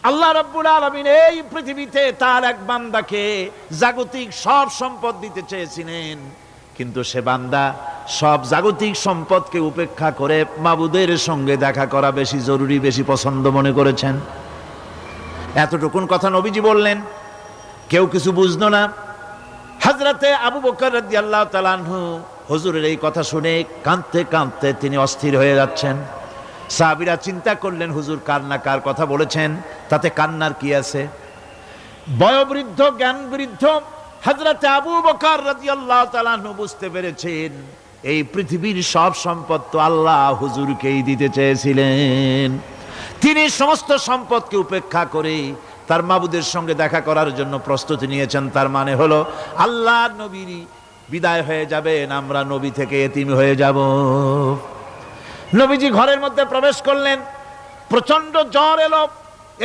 আল্লাহ রাব্বুল আলামিন এই পৃথিবীতে তার এক বান্দাকে জাগতিক সব সম্পদ দিতে চেয়েছিলেন, কিন্তু সে বান্দা সব জাগতিক সম্পদকে উপেক্ষা করে মাবুদের সঙ্গে দেখা করা বেশি জরুরি, বেশি পছন্দ মনে করেছেন। এতটুকুন কথা নবীজি বললেন, কেউ কিছু বুঝলো না। হযরতে আবু বকর রাদিয়াল্লাহু তাআলা আনহু হুজুরের এই কথা শুনে কাঁদতে কাঁদতে তিনি অস্থির হয়ে যাচ্ছেন। সাহাবীরা চিন্তা করলেন, হুজুর কার না কার কথা বলেছেন, তাতে কান্নার কি আছে? বয়োবৃদ্ধ জ্ঞান বৃদ্ধ হযরতে আবু বকর রাদিয়াল্লাহু তাআলা আনহু বুঝতে পেরেছেন এই পৃথিবীর সব সম্পদ তো আল্লাহ হুজুরকেই দিতে চেয়েছিলেন। তিনি সমস্ত সম্পদকে উপেক্ষা করে তার মাবুদের সঙ্গে দেখা করার জন্য প্রস্তুতি নিয়েছেন। তার মানে হলো আল্লাহ নবীর বিদায় হয়ে যাবেন, আমরা নবী থেকে এতিম হয়ে যাব। নবীজি ঘরের মধ্যে প্রবেশ করলেন, প্রচন্ড জ্বর এলো।